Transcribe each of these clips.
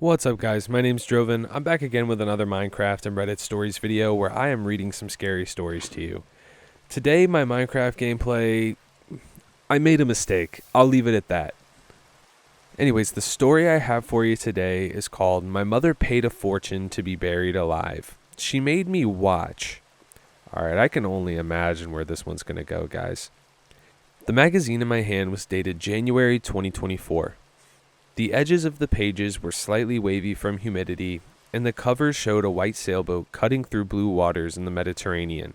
What's up, guys? My name's Droven. I'm back again with another Minecraft and Reddit stories video where I am reading some scary stories to you. Today, my Minecraft gameplay, I made a mistake. I'll leave it at that. Anyways, the story I have for you today is called My Mother Paid a Fortune to Be Buried Alive. She made me watch. Alright, I can only imagine where this one's gonna go, guys. The magazine in my hand was dated January 2024. The edges of the pages were slightly wavy from humidity, and the cover showed a white sailboat cutting through blue waters in the Mediterranean.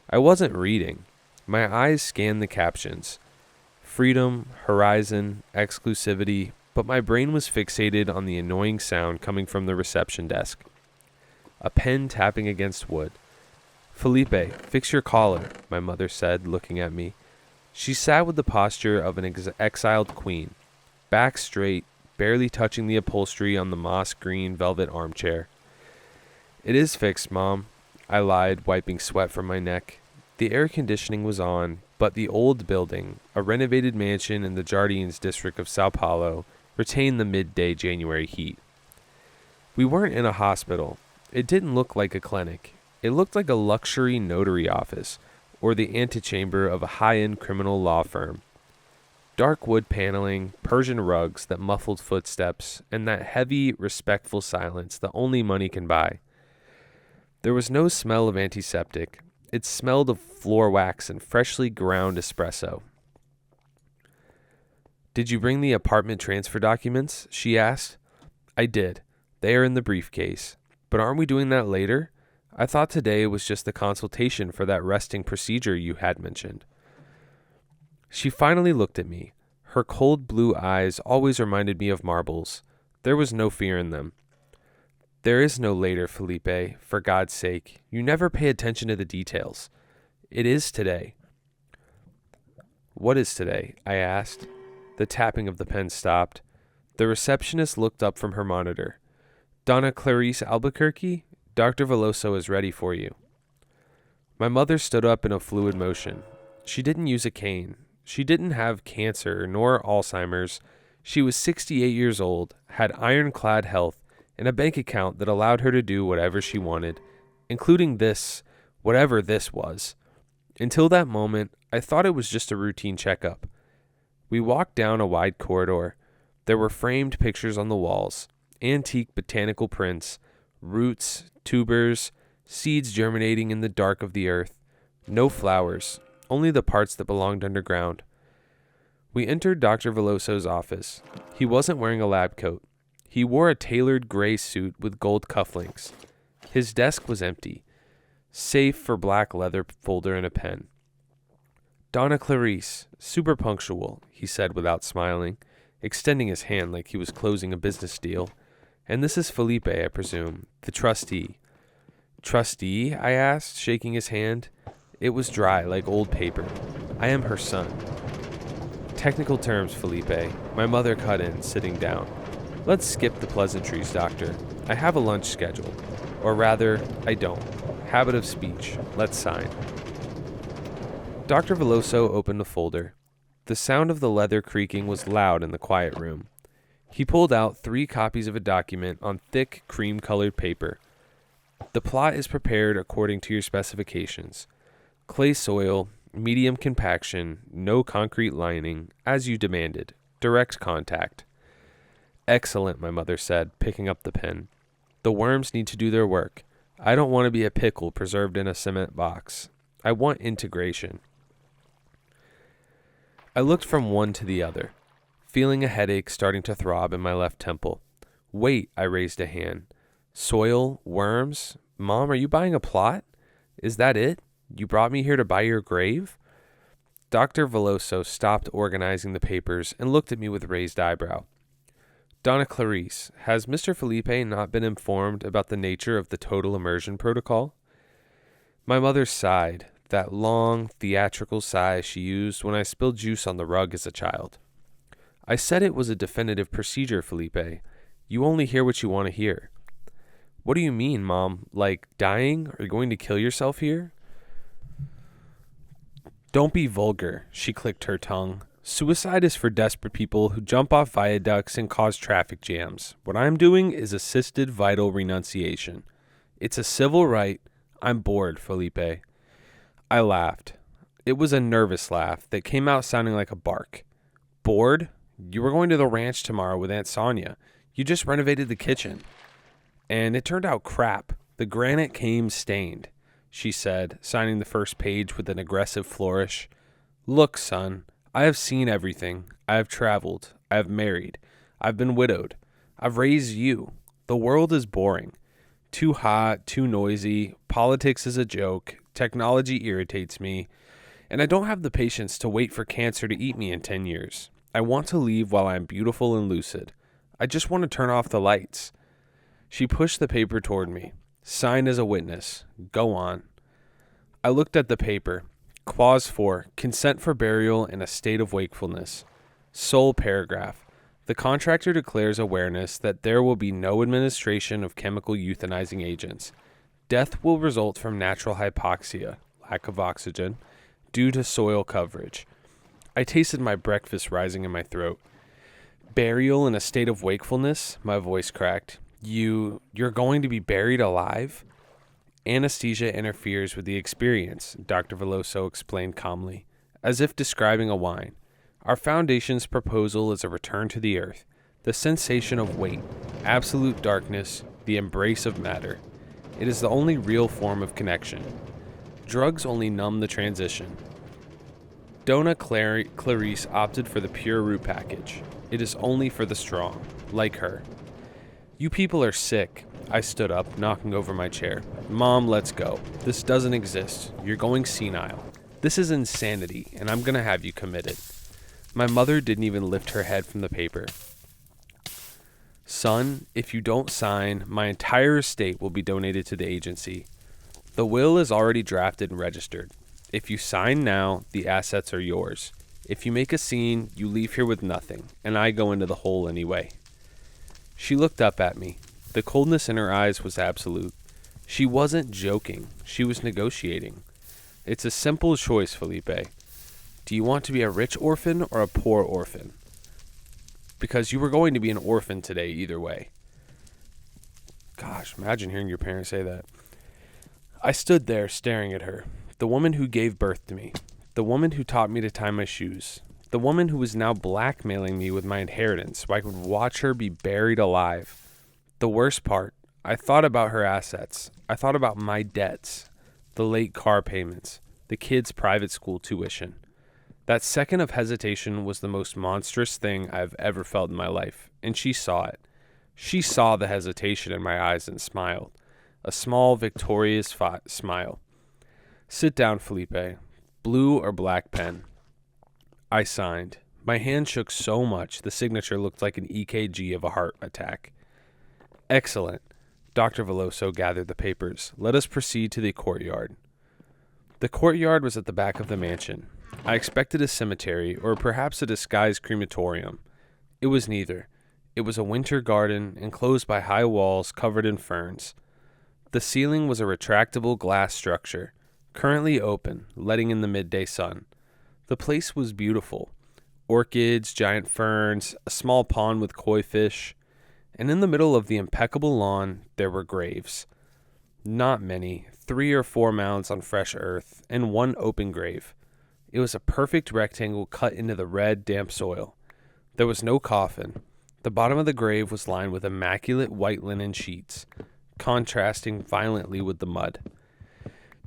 I wasn't reading. My eyes scanned the captions. Freedom, horizon, exclusivity, but my brain was fixated on the annoying sound coming from the reception desk. A pen tapping against wood. "Felipe, fix your collar," my mother said, looking at me. She sat with the posture of an exiled queen. Back straight, barely touching the upholstery on the moss green velvet armchair. "It is fixed, Mom," I lied, wiping sweat from my neck. The air conditioning was on, but the old building, a renovated mansion in the Jardins district of Sao Paulo, retained the midday January heat. We weren't in a hospital. It didn't look like a clinic. It looked like a luxury notary office, or the antechamber of a high-end criminal law firm. Dark wood paneling, Persian rugs that muffled footsteps, and that heavy, respectful silence that only money can buy. There was no smell of antiseptic. It smelled of floor wax and freshly ground espresso. "Did you bring the apartment transfer documents?" she asked. I did. They are in the briefcase. "But aren't we doing that later? I thought today was just the consultation for that resting procedure you had mentioned." She finally looked at me. Her cold blue eyes always reminded me of marbles. There was no fear in them. "There is no later, Felipe. For God's sake. You never pay attention to the details. It is today." "What is today?" I asked. The tapping of the pen stopped. The receptionist looked up from her monitor. "Donna Clarice Albuquerque? Dr. Veloso is ready for you." My mother stood up in a fluid motion. She didn't use a cane. She didn't have cancer nor Alzheimer's. She was 68 years old, had ironclad health, and a bank account that allowed her to do whatever she wanted, including this, whatever this was. Until that moment, I thought it was just a routine checkup. We walked down a wide corridor. There were framed pictures on the walls, antique botanical prints, roots, tubers, seeds germinating in the dark of the earth. No flowers. Only the parts that belonged underground. We entered Dr. Veloso's office. He wasn't wearing a lab coat. He wore a tailored gray suit with gold cufflinks. His desk was empty, save for black leather folder and a pen. "Donna Clarice, super punctual," he said without smiling, extending his hand like he was closing a business deal. "And this is Felipe, I presume, the trustee." "Trustee?" I asked, shaking his hand. It was dry, like old paper. "I am her son." "Technical terms, Felipe," my mother cut in, sitting down. "Let's skip the pleasantries, doctor. I have a lunch scheduled. Or rather, I don't. Habit of speech. Let's sign." Dr. Veloso opened a folder. The sound of the leather creaking was loud in the quiet room. He pulled out 3 copies of a document on thick, cream-colored paper. "The plot is prepared according to your specifications. Clay soil, medium compaction, no concrete lining, as you demanded. Direct contact." "Excellent," my mother said, picking up the pen. "The worms need to do their work. I don't want to be a pickle preserved in a cement box. I want integration." I looked from one to the other, feeling a headache starting to throb in my left temple. "Wait," I raised a hand. "Soil, worms? Mom, are you buying a plot? Is that it? You brought me here to buy your grave?" Dr. Veloso stopped organizing the papers and looked at me with raised eyebrow. "Donna Clarice, has Mr. Felipe not been informed about the nature of the total immersion protocol?" My mother sighed, that long, theatrical sigh she used when I spilled juice on the rug as a child. "I said it was a definitive procedure, Felipe. You only hear what you want to hear." "What do you mean, Mom? Like dying? Are you going to kill yourself here?" "Don't be vulgar," she clicked her tongue. Suicide is for desperate people who jump off viaducts and cause traffic jams. What I'm doing is assisted vital renunciation. It's a civil right. I'm bored, Felipe. I laughed. It was a nervous laugh that came out sounding like a bark. Bored? You were going to the ranch tomorrow with Aunt Sonia. You just renovated the kitchen. And it turned out crap. The granite came stained, she said, signing the first page with an aggressive flourish. Look, son, I have seen everything. I have traveled. I have married. I've been widowed. I've raised you. The world is boring. Too hot, too noisy. Politics is a joke. Technology irritates me. And I don't have the patience to wait for cancer to eat me in 10 years. I want to leave while I'm beautiful and lucid. I just want to turn off the lights. She pushed the paper toward me. Sign as a witness. Go on. I looked at the paper. Clause 4. Consent for burial in a state of wakefulness. Sole paragraph. The contractor declares awareness that there will be no administration of chemical euthanizing agents. Death will result from natural hypoxia, lack of oxygen, due to soil coverage. I tasted my breakfast rising in my throat. Burial in a state of wakefulness? My voice cracked. You're going to be buried alive? Anesthesia interferes with the experience, Dr. Veloso explained calmly, as if describing a wine. Our foundation's proposal is a return to the earth, the sensation of weight, absolute darkness, the embrace of matter. It is the only real form of connection. Drugs only numb the transition. Dona Clarice opted for the pure root package. It is only for the strong, like her. You people are sick. I stood up, knocking over my chair. Mom, let's go. This doesn't exist. You're going senile. This is insanity, and I'm going to have you committed. My mother didn't even lift her head from the paper. Son, if you don't sign, my entire estate will be donated to the agency. The will is already drafted and registered. If you sign now, the assets are yours. If you make a scene, you leave here with nothing, and I go into the hole anyway. She looked up at me. The coldness in her eyes was absolute. She wasn't joking. She was negotiating. It's a simple choice, Felipe. Do you want to be a rich orphan or a poor orphan? Because you were going to be an orphan today either way. Gosh, imagine hearing your parents say that. I stood there staring at her. The woman who gave birth to me. The woman who taught me to tie my shoes. The woman who was now blackmailing me with my inheritance so I could watch her be buried alive. The worst part, I thought about her assets. I thought about my debts, the late car payments, the kids' private school tuition. That second of hesitation was the most monstrous thing I've ever felt in my life, and she saw it. She saw the hesitation in my eyes and smiled, a small, victorious smile. Sit down, Felipe. Blue or black pen? I signed. My hand shook so much the signature looked like an EKG of a heart attack. Excellent. Dr. Veloso gathered the papers. Let us proceed to the courtyard. The courtyard was at the back of the mansion. I expected a cemetery or perhaps a disguised crematorium. It was neither. It was a winter garden enclosed by high walls covered in ferns. The ceiling was a retractable glass structure, currently open, letting in the midday sun. The place was beautiful. Orchids, giant ferns, a small pond with koi fish, and in the middle of the impeccable lawn there were graves. Not many, 3 or 4 mounds on fresh earth, and one open grave. It was a perfect rectangle cut into the red, damp soil. There was no coffin. The bottom of the grave was lined with immaculate white linen sheets, contrasting violently with the mud.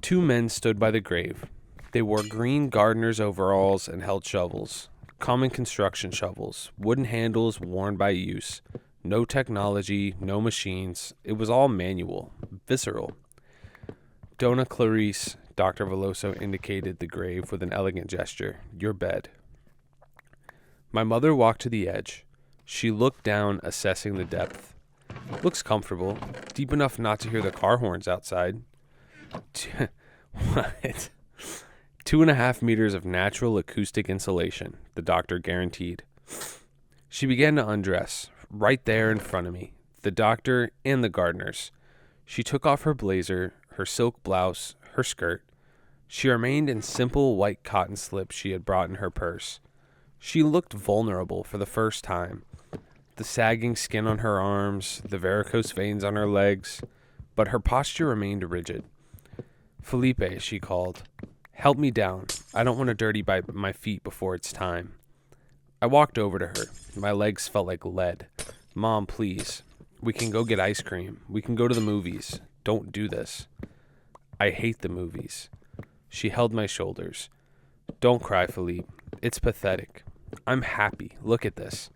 2 men stood by the grave. They wore green gardener's overalls and held shovels, common construction shovels, wooden handles worn by use. No technology, no machines. It was all manual, visceral. Dona Clarice, Dr. Veloso indicated the grave with an elegant gesture. Your bed. My mother walked to the edge. She looked down, assessing the depth. Looks comfortable, deep enough not to hear the car horns outside. What? 2.5 meters of natural acoustic insulation, the doctor guaranteed. She began to undress, right there in front of me, the doctor and the gardeners. She took off her blazer, her silk blouse, her skirt. She remained in simple white cotton slips she had brought in her purse. She looked vulnerable for the first time. The sagging skin on her arms, the varicose veins on her legs, but her posture remained rigid. "Felipe," she called. "Help me down. I don't want to dirty my feet before it's time." I walked over to her. My legs felt like lead. "Mom, please. We can go get ice cream. We can go to the movies. Don't do this." "I hate the movies." She held my shoulders. "Don't cry, Philippe. It's pathetic. I'm happy. Look at this."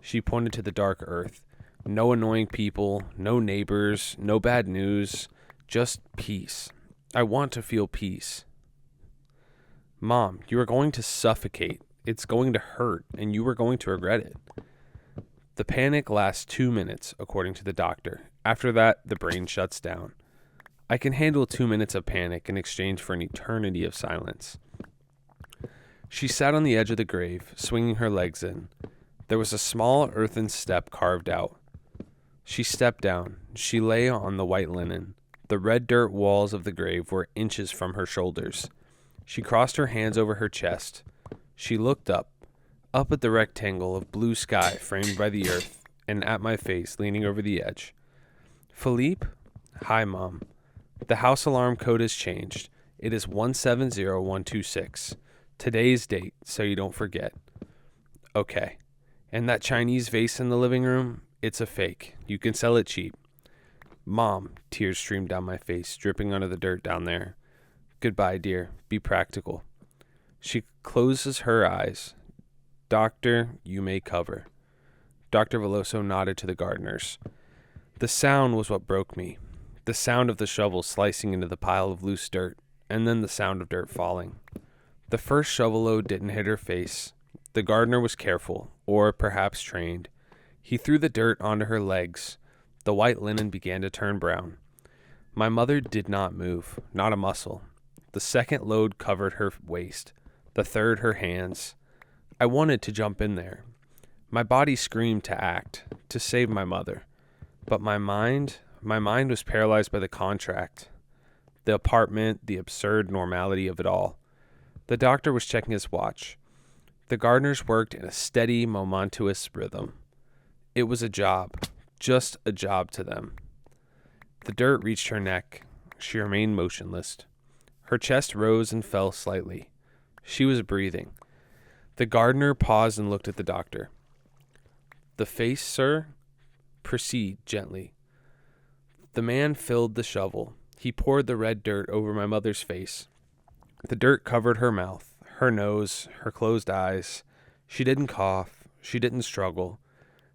She pointed to the dark earth. No annoying people, no neighbors, no bad news, just peace. I want to feel peace. "Mom, you are going to suffocate. It's going to hurt, and you are going to regret it." The panic lasts 2 minutes, according to the doctor. After that, the brain shuts down. I can handle 2 minutes of panic in exchange for an eternity of silence. She sat on the edge of the grave, swinging her legs in. There was a small earthen step carved out. She stepped down. She lay on the white linen. The red dirt walls of the grave were inches from her shoulders. She crossed her hands over her chest. She looked up at the rectangle of blue sky framed by the earth, and at my face leaning over the edge. "Philippe?" "Hi, Mom. The house alarm code has changed. It is 170126. Today's date, so you don't forget." "Okay. And that Chinese vase in the living room? It's a fake. You can sell it cheap." "Mom," tears streamed down my face, dripping under the dirt down there. "Goodbye, dear. Be practical." She closes her eyes. "Doctor, you may cover." Dr. Veloso nodded to the gardeners. The sound was what broke me. The sound of the shovel slicing into the pile of loose dirt, and then the sound of dirt falling. The first shovel load didn't hit her face. The gardener was careful, or perhaps trained. He threw the dirt onto her legs. The white linen began to turn brown. My mother did not move, not a muscle. The second load covered her waist, the third her hands. I wanted to jump in there. My body screamed to act, to save my mother. But my mind was paralyzed by the contract, the apartment, the absurd normality of it all. The doctor was checking his watch. The gardeners worked in a steady, momentous rhythm. It was a job, just a job to them. The dirt reached her neck. She remained motionless. Her chest rose and fell slightly. She was breathing. The gardener paused and looked at the doctor. "The face, sir? Proceed gently." The man filled the shovel. He poured the red dirt over my mother's face. The dirt covered her mouth, her nose, her closed eyes. She didn't cough. She didn't struggle.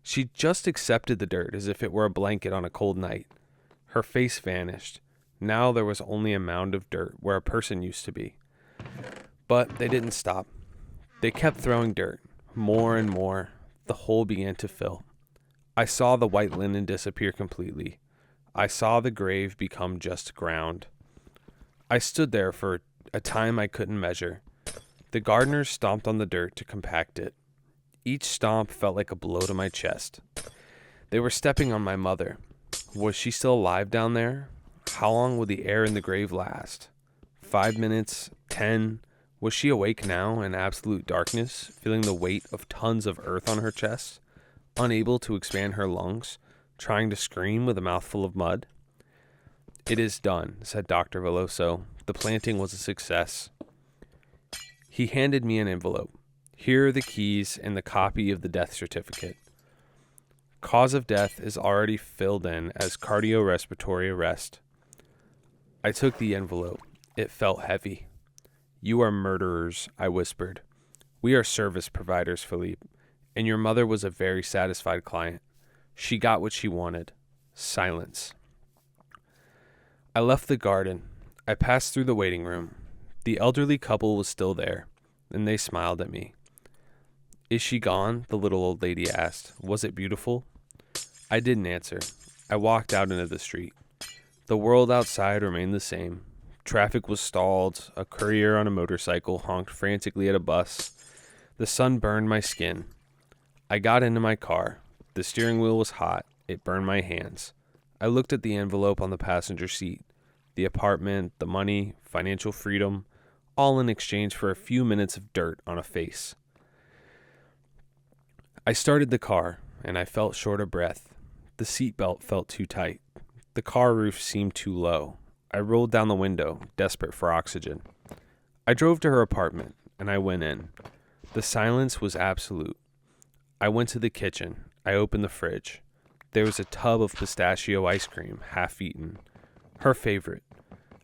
She just accepted the dirt as if it were a blanket on a cold night. Her face vanished. Now there was only a mound of dirt where a person used to be. But they didn't stop. They kept throwing dirt, more and more. The hole began to fill. I saw the white linen disappear completely. I saw the grave become just ground. I stood there for a time I couldn't measure. The gardeners stomped on the dirt to compact it. Each stomp felt like a blow to my chest. They were stepping on my mother. Was she still alive down there? How long would the air in the grave last? 5 minutes? 10? Was she awake now in absolute darkness, feeling the weight of tons of earth on her chest, unable to expand her lungs, trying to scream with a mouthful of mud? "It is done," said Dr. Veloso. "The planting was a success." He handed me an envelope. "Here are the keys and the copy of the death certificate. Cause of death is already filled in as cardiorespiratory arrest." I took the envelope. It felt heavy. "You are murderers," I whispered. "We are service providers, Philippe, and your mother was a very satisfied client. She got what she wanted. Silence." I left the garden. I passed through the waiting room. The elderly couple was still there, and they smiled at me. "Is she gone?" the little old lady asked. "Was it beautiful?" I didn't answer. I walked out into the street. The world outside remained the same. Traffic was stalled. A courier on a motorcycle honked frantically at a bus. The sun burned my skin. I got into my car. The steering wheel was hot. It burned my hands. I looked at the envelope on the passenger seat. The apartment, the money, financial freedom, all in exchange for a few minutes of dirt on a face. I started the car, and I felt short of breath. The seatbelt felt too tight. The car roof seemed too low. I rolled down the window, desperate for oxygen. I drove to her apartment, and I went in. The silence was absolute. I went to the kitchen. I opened the fridge. There was a tub of pistachio ice cream, half eaten. Her favorite.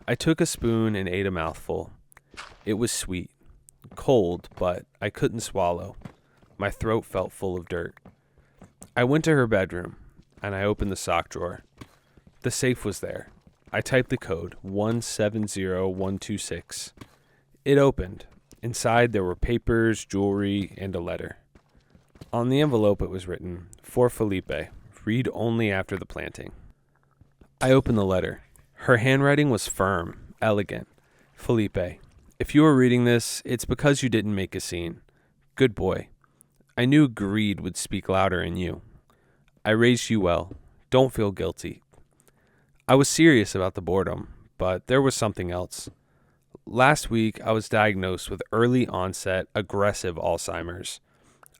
I took a spoon and ate a mouthful. It was sweet. Cold, but I couldn't swallow. My throat felt full of dirt. I went to her bedroom, and I opened the sock drawer. The safe was there. I typed the code, 170126. It opened. Inside there were papers, jewelry, and a letter. On the envelope it was written, "For Felipe, read only after the planting." I opened the letter. Her handwriting was firm, elegant. "Felipe, if you are reading this, it's because you didn't make a scene. Good boy. I knew greed would speak louder in you. I raised you well. Don't feel guilty." I was serious about the boredom, but there was something else. Last week, I was diagnosed with early onset aggressive Alzheimer's.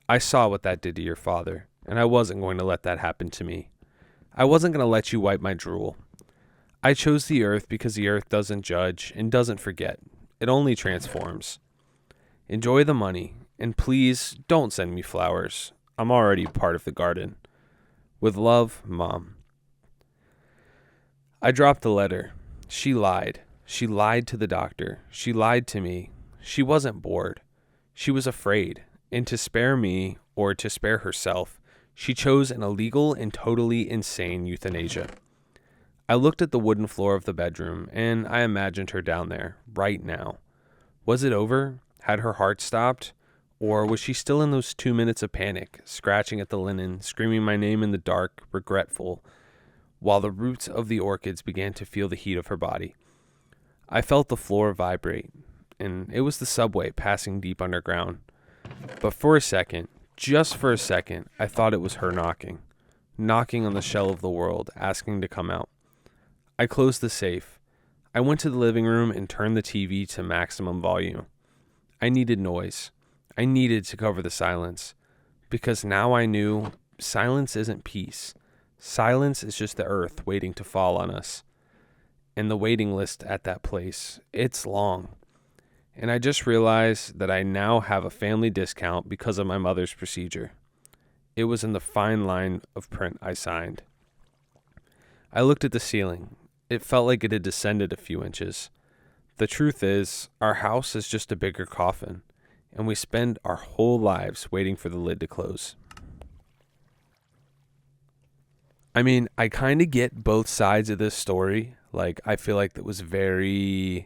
I saw what that did to your father, and I wasn't going to let that happen to me. I wasn't going to let you wipe my drool. I chose the earth because the earth doesn't judge and doesn't forget. It only transforms. Enjoy the money, and please don't send me flowers. I'm already part of the garden. With love, Mom. I dropped the letter. She lied. She lied to the doctor. She lied to me. She wasn't bored. She was afraid. And to spare me, or to spare herself, she chose an illegal and totally insane euthanasia. I looked at the wooden floor of the bedroom, and I imagined her down there, right now. Was it over? Had her heart stopped? Or was she still in those 2 minutes of panic, scratching at the linen, screaming my name in the dark, regretful, while the roots of the orchids began to feel the heat of her body? I felt the floor vibrate, and it was the subway passing deep underground. But for a second, just for a second, I thought it was her knocking on the shell of the world, asking to come out. I closed the safe. I went to the living room and turned the TV to maximum volume. I needed noise. I needed to cover the silence, because now I knew silence isn't peace. Silence is just the earth waiting to fall on us. And the waiting list at that place, it's long. And I just realized that I now have a family discount because of my mother's procedure. It was in the fine line of print I signed. I looked at the ceiling. It felt like it had descended a few inches. The truth is, our house is just a bigger coffin, and we spend our whole lives waiting for the lid to close. I mean, I kind of get both sides of this story. Like, I feel like that was that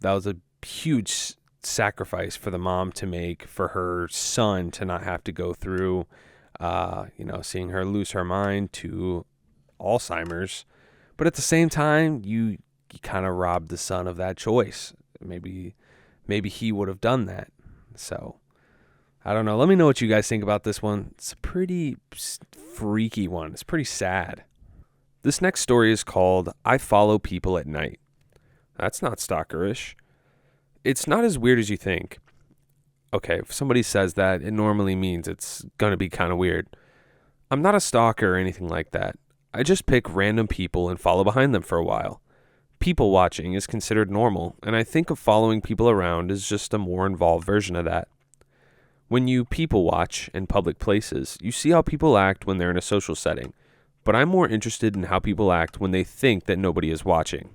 was a huge sacrifice for the mom to make for her son to not have to go through, seeing her lose her mind to Alzheimer's. But at the same time, you kind of robbed the son of that choice. Maybe he would have done that. So, I don't know. Let me know what you guys think about this one. It's a pretty freaky one. It's pretty sad. This next story is called "I Follow People at Night." That's not stalkerish. It's not as weird as you think. Okay, if somebody says that, it normally means it's going to be kind of weird. I'm not a stalker or anything like that. I just pick random people and follow behind them for a while. People watching is considered normal, and I think of following people around as just a more involved version of that. When you people watch in public places, you see how people act when they're in a social setting, but I'm more interested in how people act when they think that nobody is watching.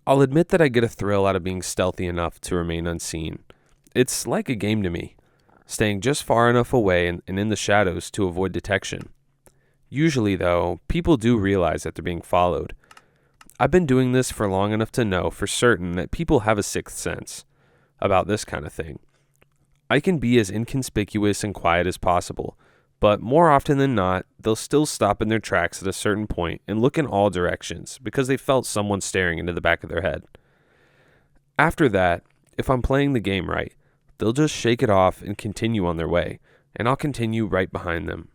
I'll admit that I get a thrill out of being stealthy enough to remain unseen. It's like a game to me, staying just far enough away and in the shadows to avoid detection. Usually, though, people do realize that they're being followed. I've been doing this for long enough to know for certain that people have a sixth sense about this kind of thing. I can be as inconspicuous and quiet as possible, but more often than not, they'll still stop in their tracks at a certain point and look in all directions because they felt someone staring into the back of their head. After that, if I'm playing the game right, they'll just shake it off and continue on their way, and I'll continue right behind them.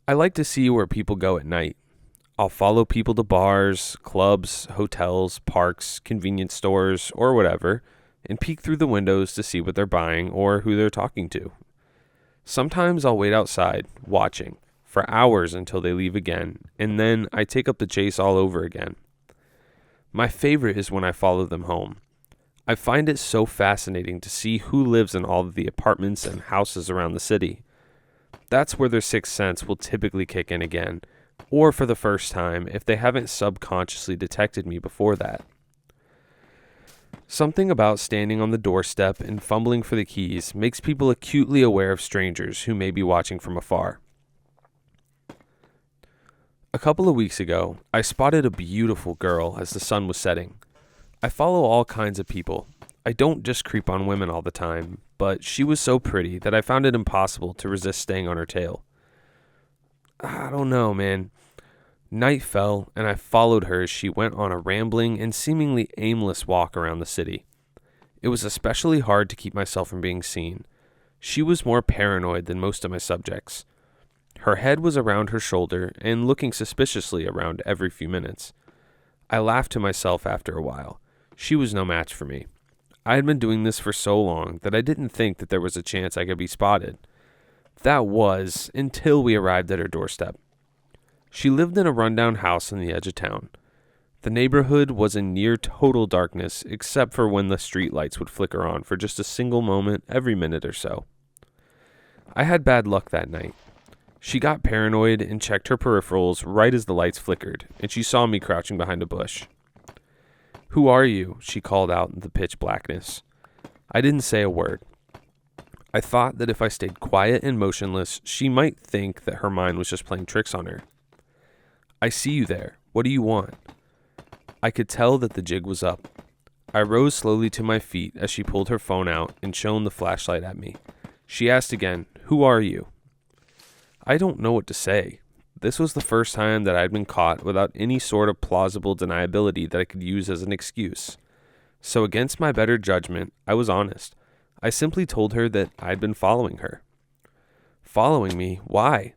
I like to see where people go at night. I'll follow people to bars, clubs, hotels, parks, convenience stores, or whatever, and peek through the windows to see what they're buying or who they're talking to. Sometimes I'll wait outside, watching, for hours until they leave again, and then I take up the chase all over again. My favorite is when I follow them home. I find it so fascinating to see who lives in all of the apartments and houses around the city. That's where their sixth sense will typically kick in again, or for the first time if they haven't subconsciously detected me before that. Something about standing on the doorstep and fumbling for the keys makes people acutely aware of strangers who may be watching from afar. A couple of weeks ago, I spotted a beautiful girl as the sun was setting. I follow all kinds of people. I don't just creep on women all the time, but she was so pretty that I found it impossible to resist staying on her tail. I don't know, man. Night fell, and I followed her as she went on a rambling and seemingly aimless walk around the city. It was especially hard to keep myself from being seen. She was more paranoid than most of my subjects. Her head was around her shoulder and looking suspiciously around every few minutes. I laughed to myself after a while. She was no match for me. I had been doing this for so long that I didn't think that there was a chance I could be spotted. That was until we arrived at her doorstep. She lived in a rundown house on the edge of town. The neighborhood was in near total darkness except for when the street lights would flicker on for just a single moment every minute or so. I had bad luck that night. She got paranoid and checked her peripherals right as the lights flickered, and she saw me crouching behind a bush. "Who are you?" she called out in the pitch blackness. I didn't say a word. I thought that if I stayed quiet and motionless, she might think that her mind was just playing tricks on her. "I see you there. What do you want?" I could tell that the jig was up. I rose slowly to my feet as she pulled her phone out and shone the flashlight at me. She asked again, "Who are you?" I don't know what to say. This was the first time that I'd been caught without any sort of plausible deniability that I could use as an excuse. So against my better judgment, I was honest. I simply told her that I'd been following her. Following me? Why?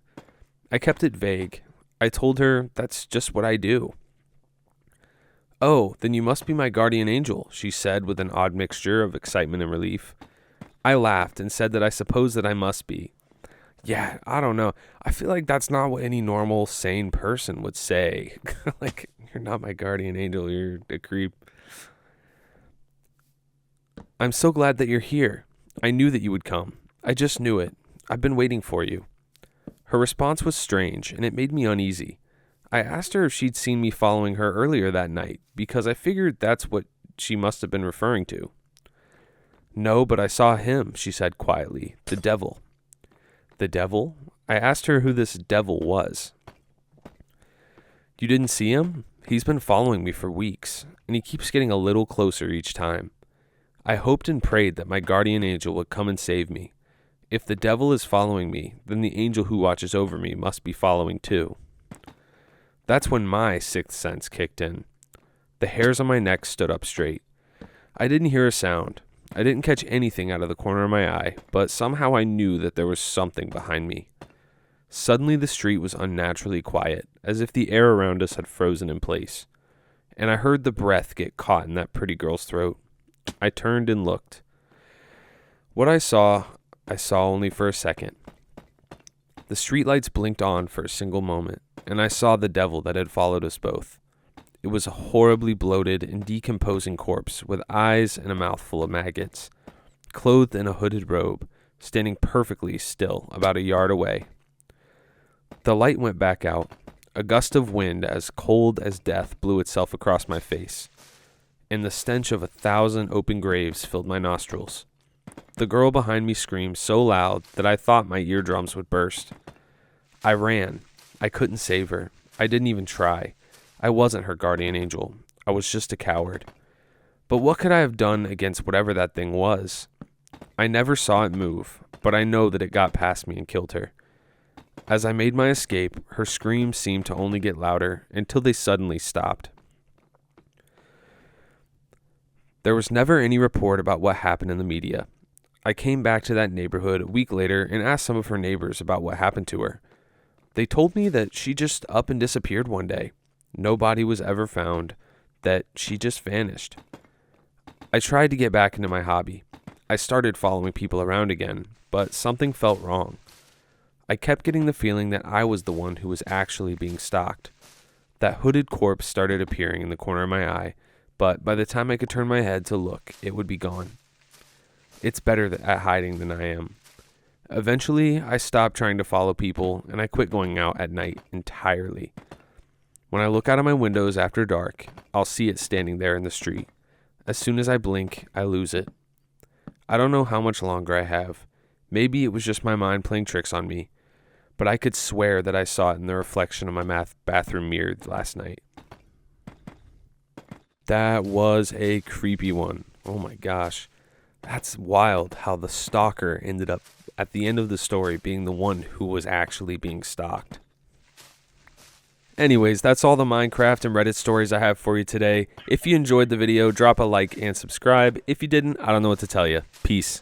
I kept it vague. I told her that's just what I do. "Oh, then you must be my guardian angel," she said with an odd mixture of excitement and relief. I laughed and said that I suppose that I must be. Yeah, I don't know. I feel like that's not what any normal, sane person would say. Like, "You're not my guardian angel, you're a creep." "I'm so glad that you're here. I knew that you would come. I just knew it. I've been waiting for you." Her response was strange, and it made me uneasy. I asked her if she'd seen me following her earlier that night, because I figured that's what she must have been referring to. "No, but I saw him," she said quietly. "The devil." "The devil?" I asked her who this devil was. "You didn't see him? He's been following me for weeks, and he keeps getting a little closer each time. I hoped and prayed that my guardian angel would come and save me. If the devil is following me, then the angel who watches over me must be following too." That's when my sixth sense kicked in. The hairs on my neck stood up straight. I didn't hear a sound. I didn't catch anything out of the corner of my eye, but somehow I knew that there was something behind me. Suddenly the street was unnaturally quiet, as if the air around us had frozen in place, and I heard the breath get caught in that pretty girl's throat. I turned and looked. What I saw only for a second. The streetlights blinked on for a single moment, and I saw the devil that had followed us both. It was a horribly bloated and decomposing corpse with eyes and a mouth full of maggots, clothed in a hooded robe, standing perfectly still about a yard away. The light went back out. A gust of wind as cold as death blew itself across my face, and the stench of 1,000 open graves filled my nostrils. The girl behind me screamed so loud that I thought my eardrums would burst. I ran. I couldn't save her. I didn't even try. I wasn't her guardian angel. I was just a coward. But what could I have done against whatever that thing was? I never saw it move, but I know that it got past me and killed her. As I made my escape, her screams seemed to only get louder until they suddenly stopped. There was never any report about what happened in the media. I came back to that neighborhood a week later and asked some of her neighbors about what happened to her. They told me that she just up and disappeared one day. No body was ever found, that she just vanished. I tried to get back into my hobby. I started following people around again, but something felt wrong. I kept getting the feeling that I was the one who was actually being stalked. That hooded corpse started appearing in the corner of my eye, but by the time I could turn my head to look, it would be gone. It's better at hiding than I am. Eventually, I stopped trying to follow people, and I quit going out at night entirely. When I look out of my windows after dark, I'll see it standing there in the street. As soon as I blink, I lose it. I don't know how much longer I have. Maybe it was just my mind playing tricks on me, but I could swear that I saw it in the reflection of my bathroom mirror last night. That was a creepy one. Oh my gosh. That's wild how the stalker ended up at the end of the story being the one who was actually being stalked. Anyways, that's all the Minecraft and Reddit stories I have for you today. If you enjoyed the video, drop a like and subscribe. If you didn't, I don't know what to tell you. Peace.